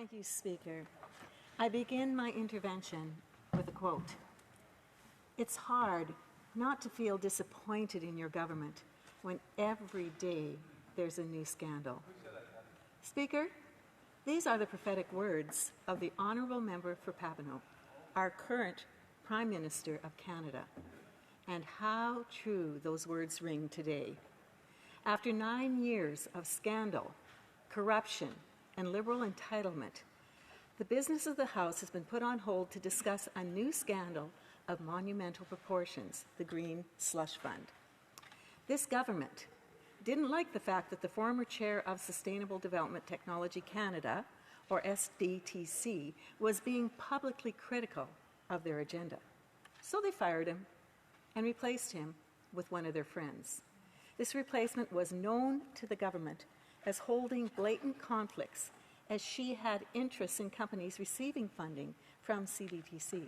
Thank you, Speaker. I begin my intervention with a quote. It's hard not to feel disappointed in your government when every day there's a new scandal. Speaker, these are the prophetic words of the Honourable Member for Papineau, our current Prime Minister of Canada. And how true those words ring today. After 9 years of scandal, corruption, and Liberal entitlement, the business of the House has been put on hold to discuss a new scandal of monumental proportions, the Green Slush Fund. This government didn't like the fact that the former chair of Sustainable Development Technology Canada, or SDTC, was being publicly critical of their agenda. So they fired him and replaced him with one of their friends. This replacement was known to the government as holding blatant conflicts, as she had interests in companies receiving funding from CDTC.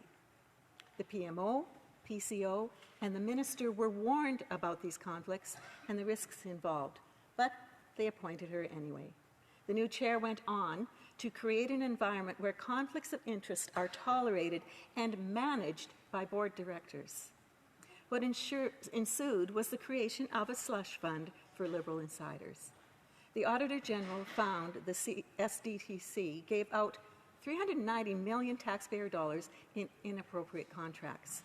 The PMO, PCO, and the minister were warned about these conflicts and the risks involved, but they appointed her anyway. The new chair went on to create an environment where conflicts of interest are tolerated and managed by board directors. What ensued was the creation of a slush fund for Liberal insiders. The Auditor General found the SDTC gave out $390 million taxpayer dollars in inappropriate contracts.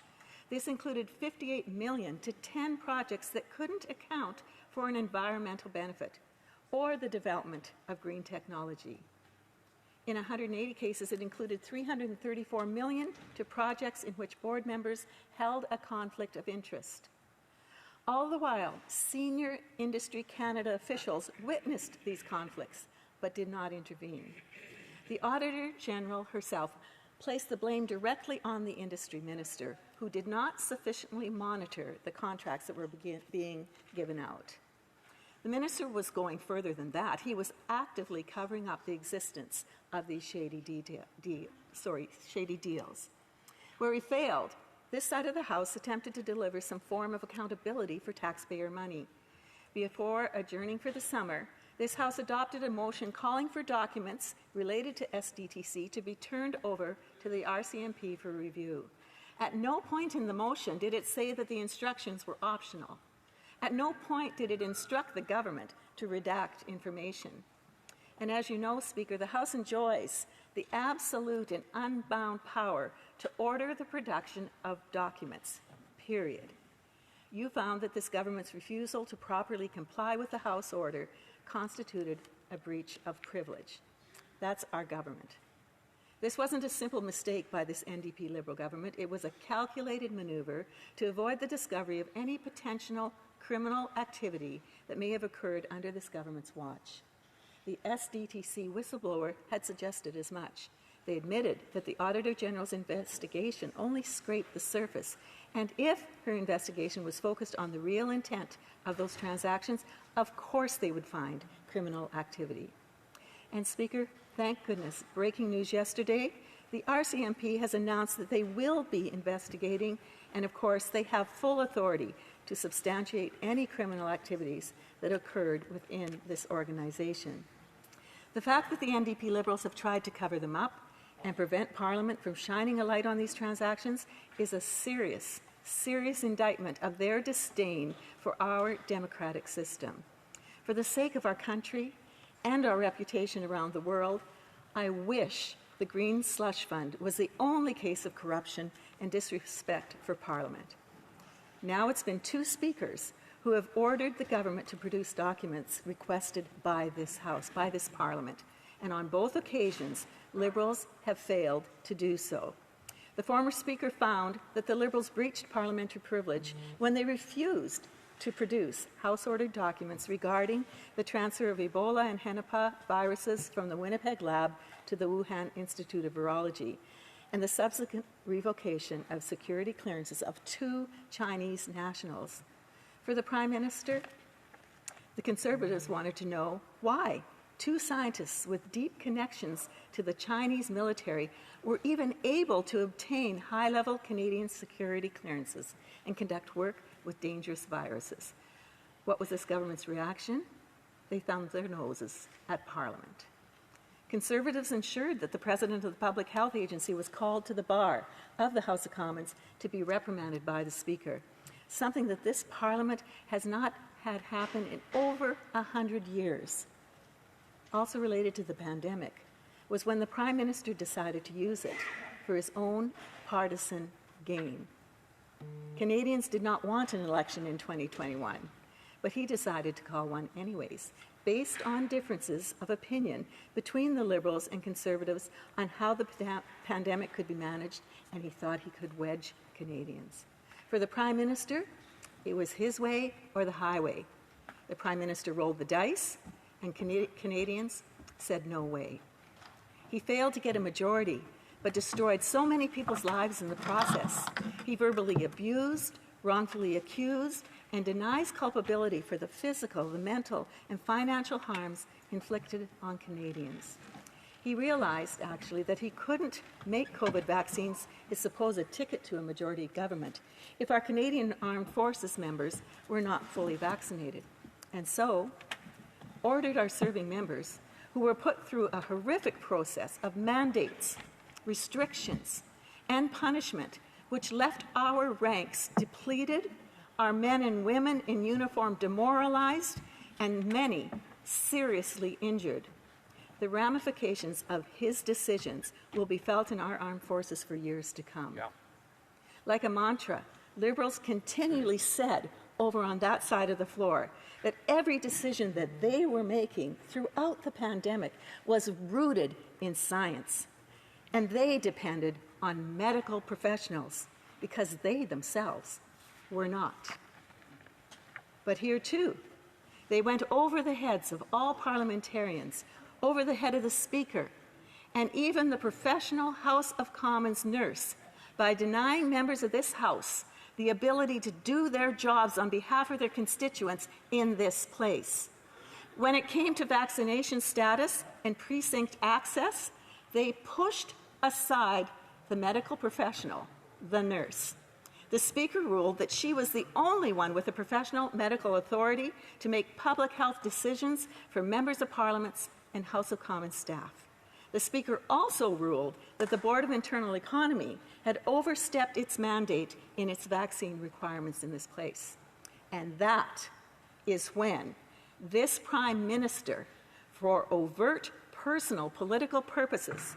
This included $58 million to 10 projects that couldn't account for an environmental benefit or the development of green technology. In 180 cases, it included $334 million to projects in which board members held a conflict of interest. All the while, senior Industry Canada officials witnessed these conflicts but did not intervene. The Auditor General herself placed the blame directly on the industry minister, who did not sufficiently monitor the contracts that were being given out. The minister was going further than that. He was actively covering up the existence of these shady deals. Where he failed, this side of the House attempted to deliver some form of accountability for taxpayer money. Before adjourning for the summer, this House adopted a motion calling for documents related to SDTC to be turned over to the RCMP for review. At no point in the motion did it say that the instructions were optional. At no point did it instruct the government to redact information. And as you know, Speaker, the House enjoys the absolute and unbound power to order the production of documents, period. You found that this government's refusal to properly comply with the House order constituted a breach of privilege. That's our government. This wasn't a simple mistake by this NDP Liberal government. It was a calculated maneuver to avoid the discovery of any potential criminal activity that may have occurred under this government's watch. The SDTC whistleblower had suggested as much. They admitted that the Auditor General's investigation only scraped the surface, and if her investigation was focused on the real intent of those transactions, of course they would find criminal activity. And Speaker, thank goodness, breaking news yesterday, the RCMP has announced that they will be investigating, and of course they have full authority to substantiate any criminal activities that occurred within this organization. The fact that the NDP Liberals have tried to cover them up and prevent Parliament from shining a light on these transactions is a serious, serious indictment of their disdain for our democratic system. For the sake of our country and our reputation around the world, I wish the Green Slush Fund was the only case of corruption and disrespect for Parliament. Now it's been 2 speakers who have ordered the government to produce documents requested by this House, by this Parliament, and on both occasions, Liberals have failed to do so. The former Speaker found that the Liberals breached parliamentary privilege when they refused to produce House-ordered documents regarding the transfer of Ebola and Hennepa viruses from the Winnipeg lab to the Wuhan Institute of Virology, and the subsequent revocation of security clearances of 2 Chinese nationals. For the Prime Minister, the Conservatives wanted to know why 2 scientists with deep connections to the Chinese military were even able to obtain high-level Canadian security clearances and conduct work with dangerous viruses. What was this government's reaction? They thumbed their noses at Parliament. Conservatives ensured that the president of the Public Health Agency was called to the bar of the House of Commons to be reprimanded by the Speaker, something that this Parliament has not had happen in over 100 years. Also related to the pandemic was when the Prime Minister decided to use it for his own partisan gain. Canadians did not want an election in 2021, but he decided to call one anyways, based on differences of opinion between the Liberals and Conservatives on how the pandemic could be managed, and he thought he could wedge Canadians. For the Prime Minister, it was his way or the highway. The Prime Minister rolled the dice, and Canadians said no way. He failed to get a majority, but destroyed so many people's lives in the process. He verbally abused, wrongfully accused, and denies culpability for the physical, the mental, and financial harms inflicted on Canadians. He realized, actually, that he couldn't make COVID vaccines his supposed ticket to a majority government if our Canadian Armed Forces members were not fully vaccinated, and so ordered our serving members, who were put through a horrific process of mandates, restrictions, and punishment, which left our ranks depleted, our men and women in uniform demoralized, and many seriously injured. The ramifications of his decisions will be felt in our armed forces for years to come. Yeah. Like a mantra, Liberals continually said over on that side of the floor that every decision that they were making throughout the pandemic was rooted in science, and they depended on medical professionals because they themselves were not. But here too, they went over the heads of all parliamentarians, over the head of the Speaker, and even the professional House of Commons nurse by denying members of this House the ability to do their jobs on behalf of their constituents in this place. When it came to vaccination status and precinct access, they pushed aside the medical professional, the nurse. The Speaker ruled that she was the only one with a professional medical authority to make public health decisions for members of Parliament and House of Commons staff. The Speaker also ruled that the Board of Internal Economy had overstepped its mandate in its vaccine requirements in this place. And that is when this Prime Minister, for overt personal political purposes,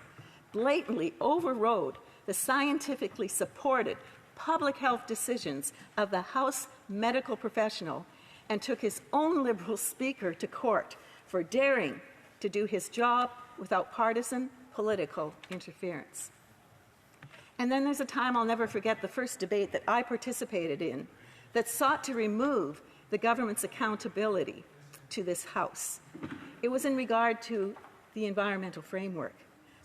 blatantly overrode the scientifically supported public health decisions of the House medical professional and took his own Liberal Speaker to court for daring to do his job without partisan political interference. And then there's a time I'll never forget, the first debate that I participated in that sought to remove the government's accountability to this House. It was in regard to the environmental framework.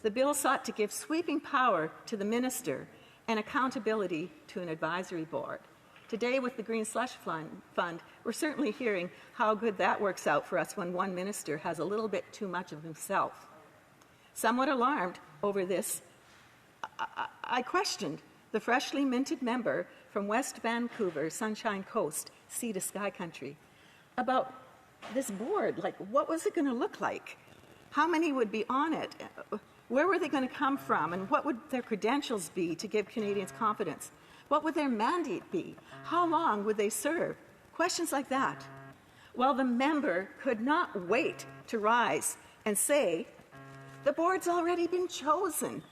The bill sought to give sweeping power to the minister and accountability to an advisory board. Today, with the Green Slush Fund, we're certainly hearing how good that works out for us when one minister has a little bit too much of himself. Somewhat alarmed over this, I questioned the freshly minted member from West Vancouver, Sunshine Coast, Sea to Sky Country, about this board. Like, what was it going to look like? How many would be on it? Where were they going to come from? And what would their credentials be to give Canadians confidence? What would their mandate be? How long would they serve? Questions like that. Well, the member could not wait to rise and say, the board's already been chosen.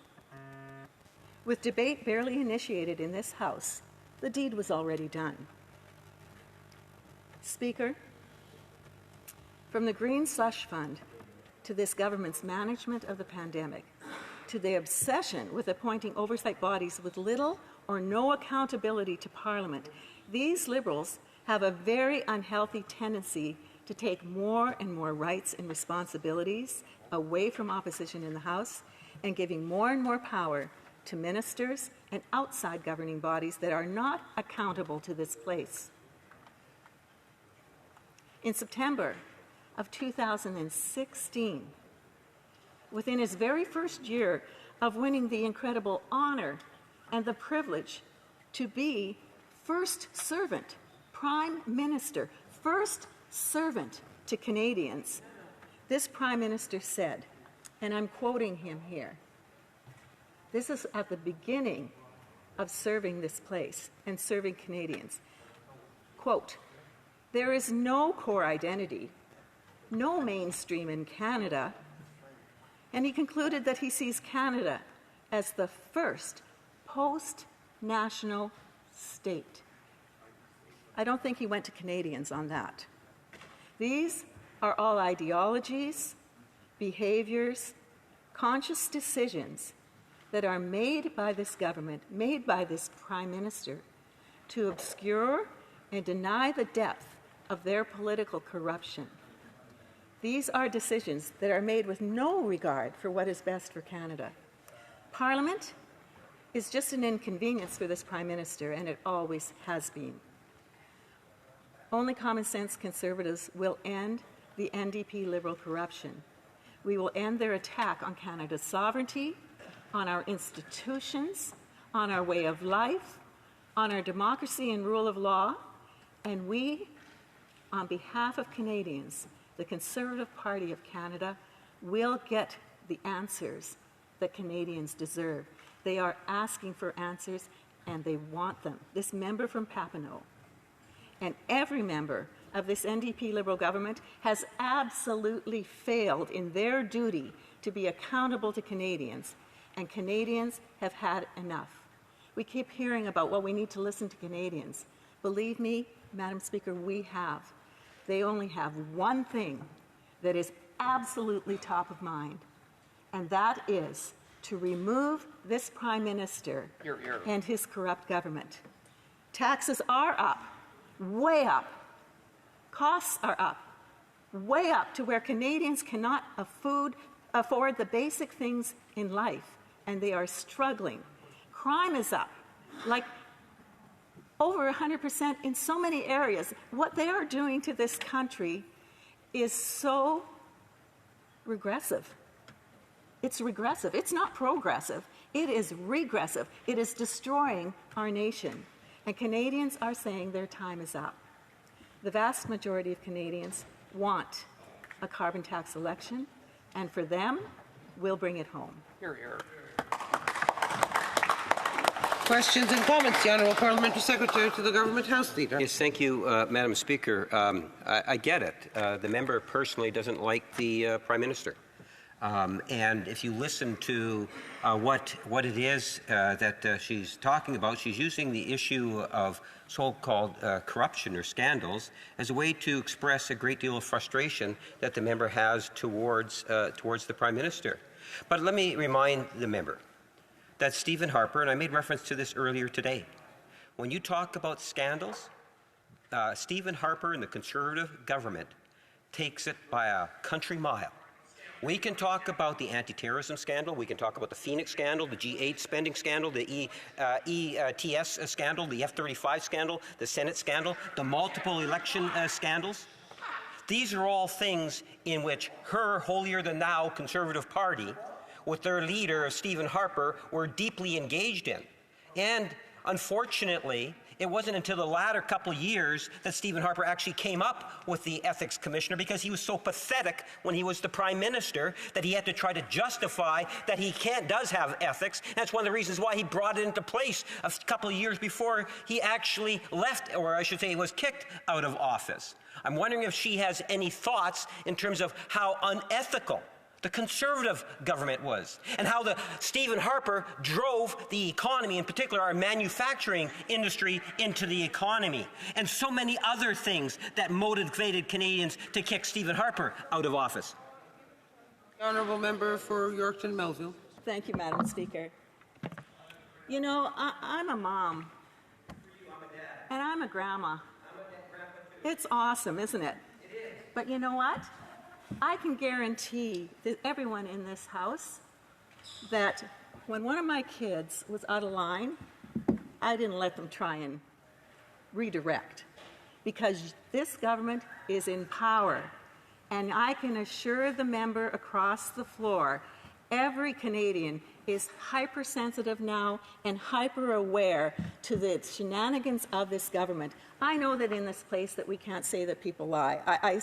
With debate barely initiated in this House, the deed was already done. Speaker, from the Green Slush Fund to this government's management of the pandemic, to the obsession with appointing oversight bodies with little or no accountability to Parliament, these Liberals have a very unhealthy tendency to take more and more rights and responsibilities away from opposition in the House and giving more and more power to ministers and outside governing bodies that are not accountable to this place. In September of 2016, within his very first year of winning the incredible honor and the privilege to be first servant, Prime Minister, first servant to Canadians, this Prime Minister said, and I'm quoting him here. This is at the beginning of serving this place and serving Canadians. Quote, "There is no core identity, no mainstream in Canada," and he concluded that he sees Canada as the first post-national state. I don't think he went to Canadians on that. These are all ideologies, behaviors, conscious decisions that are made by this government, made by this Prime Minister, to obscure and deny the depth of their political corruption. These are decisions that are made with no regard for what is best for Canada. Parliament is just an inconvenience for this Prime Minister, and it always has been. Only common sense Conservatives will end the NDP Liberal corruption. We will end their attack on Canada's sovereignty, on our institutions, on our way of life, on our democracy and rule of law, and we, on behalf of Canadians, the Conservative Party of Canada, will get the answers that Canadians deserve. They are asking for answers, and they want them. This member from Papineau and every member of this NDP Liberal government has absolutely failed in their duty to be accountable to Canadians, and Canadians have had enough. We keep hearing about, well, we need to listen to Canadians. Believe me, Madam Speaker, we have. They only have one thing that is absolutely top of mind, and that is to remove this Prime Minister and his corrupt government. Taxes are up, way up. Costs are up, way up to where Canadians cannot afford the basic things in life, and they are struggling. Crime is up, like over 100% in so many areas. What they are doing to this country is so regressive. It's regressive. It's not progressive. It is regressive. It is destroying our nation. And Canadians are saying their time is up. The vast majority of Canadians want a carbon tax election, and for them, we'll bring it home. Hear, hear. Questions and comments. The Honourable Parliamentary Secretary to the Government House Leader. Yes, thank you, Madam Speaker. I get it. The member personally doesn't like the Prime Minister. And if you listen to what it is that she's talking about, she's using the issue of so-called corruption or scandals as a way to express a great deal of frustration that the member has towards the Prime Minister. But let me remind the member that Stephen Harper, and I made reference to this earlier today, when you talk about scandals, Stephen Harper and the Conservative government takes it by a country mile. We can talk about the anti-terrorism scandal, we can talk about the Phoenix scandal, the G8 spending scandal, the ETS scandal, the F-35 scandal, the Senate scandal, the multiple election scandals. These are all things in which her holier-than-thou Conservative Party, with their leader, Stephen Harper, were deeply engaged in. And unfortunately, it wasn't until the latter couple of years that Stephen Harper actually came up with the Ethics Commissioner, because he was so pathetic when he was the Prime Minister that he had to try to justify that he does have ethics. That's one of the reasons why he brought it into place a couple of years before he actually left, or I should say he was kicked out of office. I'm wondering if she has any thoughts in terms of how unethical the Conservative government was, and how the Stephen Harper drove the economy, in particular our manufacturing industry, into the economy, and so many other things that motivated Canadians to kick Stephen Harper out of office. The Honourable Member for Yorkton Melville. Thank you, Madam Speaker. You know, I'm a mom, and I'm a grandma. It's awesome, isn't it? It is. But you know what? I can guarantee that everyone in this House that when one of my kids was out of line, I didn't let them try and redirect, because this government is in power. And I can assure the member across the floor, every Canadian is hypersensitive now and hyper-aware to the shenanigans of this government. I know that in this place that we can't say that people lie. I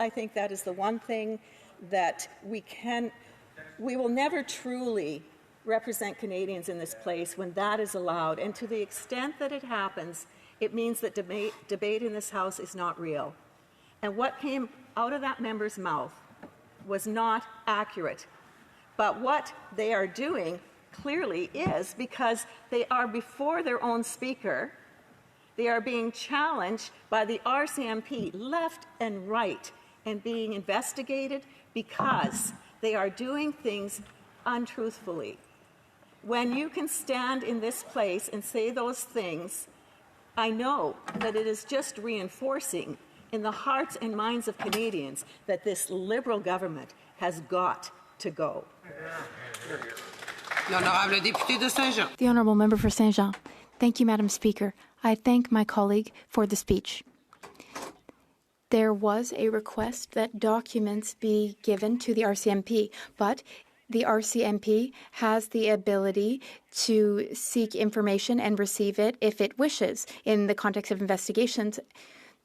think that is the one thing that we can we will never truly represent Canadians in this place when that is allowed. And to the extent that it happens, it means that debate in this House is not real. And what came out of that member's mouth was not accurate. But what they are doing clearly is, because they are before their own speaker, they are being challenged by the RCMP left and right and being investigated because they are doing things untruthfully. When you can stand in this place and say those things, I know that it is just reinforcing in the hearts and minds of Canadians that this Liberal government has got to go. The Honourable Member for Saint-Jean. Thank you, Madam Speaker. I thank my colleague for the speech. There was a request that documents be given to the RCMP, but the RCMP has the ability to seek information and receive it if it wishes in the context of investigations.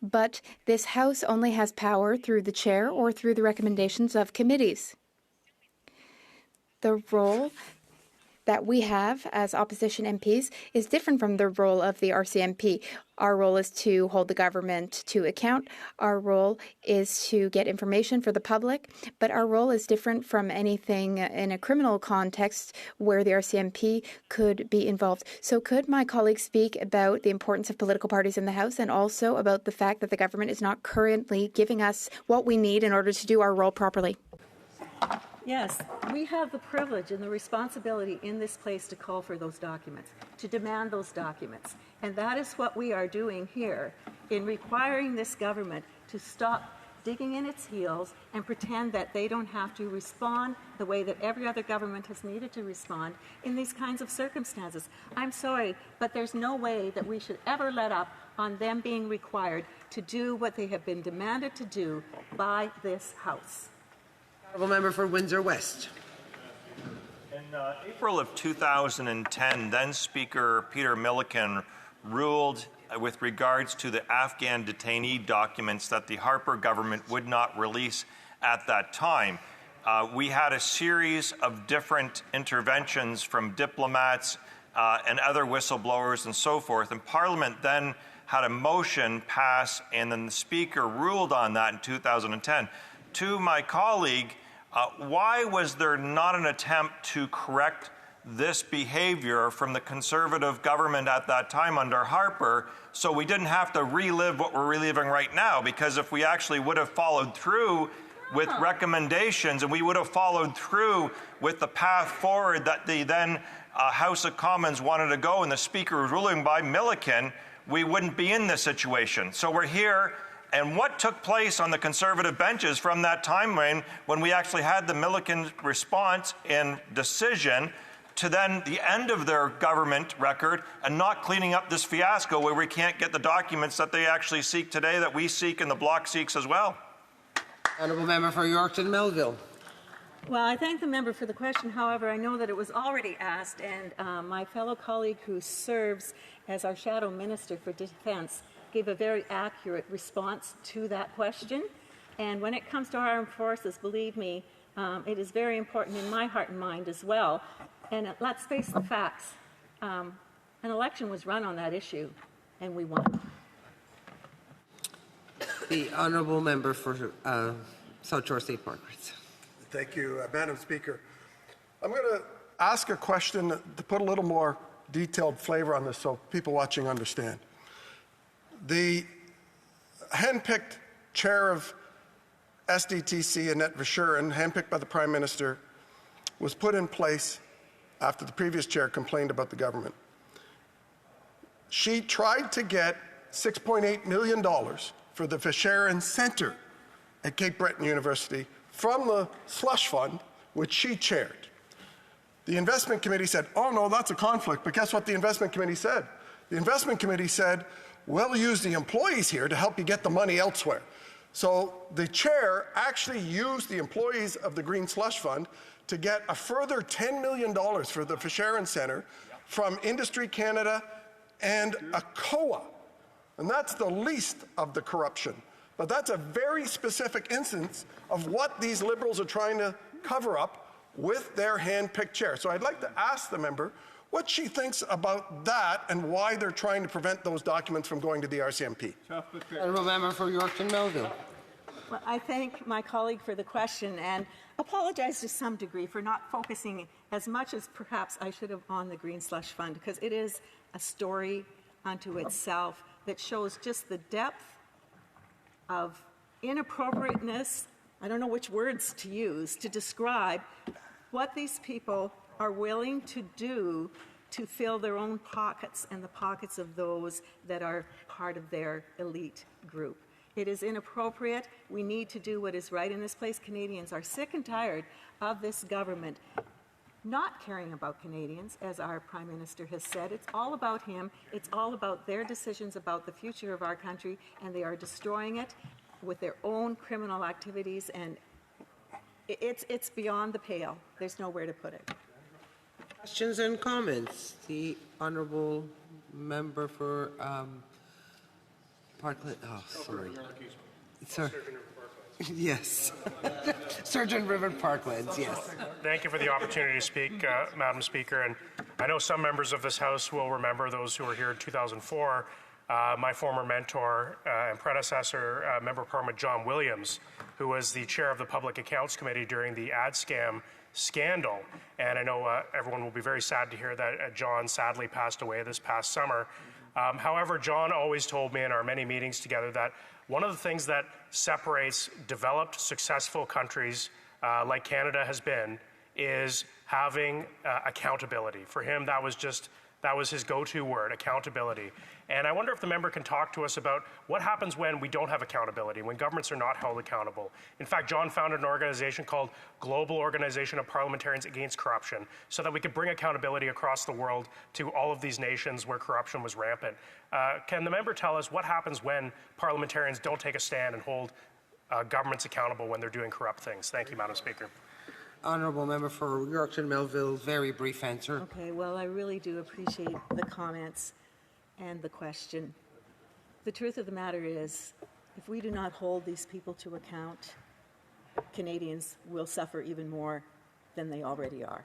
But this House only has power through the chair or through the recommendations of committees. The role that we have as opposition MPs is different from the role of the RCMP. Our role is to hold the government to account. Our role is to get information for the public, but our role is different from anything in a criminal context where the RCMP could be involved. So could my colleague speak about the importance of political parties in the House and also about the fact that the government is not currently giving us what we need in order to do our role properly? Yes, we have the privilege and the responsibility in this place to call for those documents, to demand those documents. And that is what we are doing here in requiring this government to stop digging in its heels and pretend that they don't have to respond the way that every other government has needed to respond in these kinds of circumstances. I'm sorry, but there's no way that we should ever let up on them being required to do what they have been demanded to do by this House. Honourable Member for Windsor West. In April of 2010, then Speaker Peter Milliken ruled with regards to the Afghan detainee documents that the Harper government would not release at that time. We had a series of different interventions from diplomats and other whistleblowers and so forth, and Parliament then had a motion pass, and then the Speaker ruled on that in 2010. To my colleague, why was there not an attempt to correct this behavior from the Conservative government at that time under Harper, so we didn't have to relive what we're reliving right now? Because if we actually would have followed through with recommendations and we would have followed through with the path forward that the then House of Commons wanted to go and the Speaker was ruling by Milliken, we wouldn't be in this situation. So we're here. And what took place on the Conservative benches from that time when we actually had the Milliken response and decision to then the end of their government record and not cleaning up this fiasco where we can't get the documents that they actually seek today, that we seek and the Bloc seeks as well? Honourable Member for Yorkton Melville. Well, I thank the member for the question. However, I know that it was already asked, and my fellow colleague who serves as our Shadow Minister for Defence gave a very accurate response to that question. And when it comes to our armed forces, believe me, it is very important in my heart and mind as well. And let's face the facts. An election was run on that issue, and we won. The Honourable Member for South Shore St. Margaret's. Thank you, Madam Speaker. I'm going to ask a question to put a little more detailed flavor on this so people watching understand. The handpicked chair of SDTC, Annette Verschuren, handpicked by the Prime Minister, was put in place after the previous chair complained about the government. She tried to get $6.8 million for the Verschuren Centre at Cape Breton University from the Slush Fund, which she chaired. The Investment Committee said, oh no, that's a conflict, but guess what the Investment Committee said? The Investment Committee said, we'll use the employees here to help you get the money elsewhere. So the chair actually used the employees of the Green Slush Fund to get a further $10 million for the Verschuren Centre from Industry Canada and ACOA. And that's the least of the corruption. But that's a very specific instance of what these Liberals are trying to cover up with their hand-picked chair. So I'd like to ask the member what she thinks about that and why they're trying to prevent those documents from going to the RCMP. Honourable member for Yorkton Melville. Well, I thank my colleague for the question and apologize to some degree for not focusing as much as perhaps I should have on the Green Slush Fund, because it is a story unto itself that shows just the depth of inappropriateness, I don't know which words to use, to describe what these people are willing to do to fill their own pockets and the pockets of those that are part of their elite group. It is inappropriate. We need to do what is right in this place. Canadians are sick and tired of this government not caring about Canadians, as our Prime Minister has said. It's all about him. It's all about their decisions about the future of our country, and they are destroying it with their own criminal activities, and it's beyond the pale. There's nowhere to put it. Questions and comments. The honourable member for Parkland. Oh, sorry. Sorry. Yes. Sturgeon River Parklands, yes. Thank you for the opportunity to speak, Madam Speaker. And I know some members of this House will remember, those who were here in 2004, my former mentor and predecessor, Member Parliament John Williams, who was the chair of the Public Accounts Committee during the ad scam scandal. And I know everyone will be very sad to hear that John sadly passed away this past summer. However, John always told me in our many meetings together that one of the things that separates developed, successful countries like Canada has been is having accountability. For him, that was his go-to word, accountability. And I wonder if the member can talk to us about what happens when we don't have accountability, when governments are not held accountable. In fact, John founded an organization called Global Organization of Parliamentarians Against Corruption, so that we could bring accountability across the world to all of these nations where corruption was rampant. Can the member tell us what happens when parliamentarians don't take a stand and hold governments accountable when they're doing corrupt things? Thank you, Madam Speaker. Honourable member for Yorkton Melville, very brief answer. Okay, well, I really do appreciate the comments and the question. The truth of the matter is, if we do not hold these people to account, Canadians will suffer even more than they already are.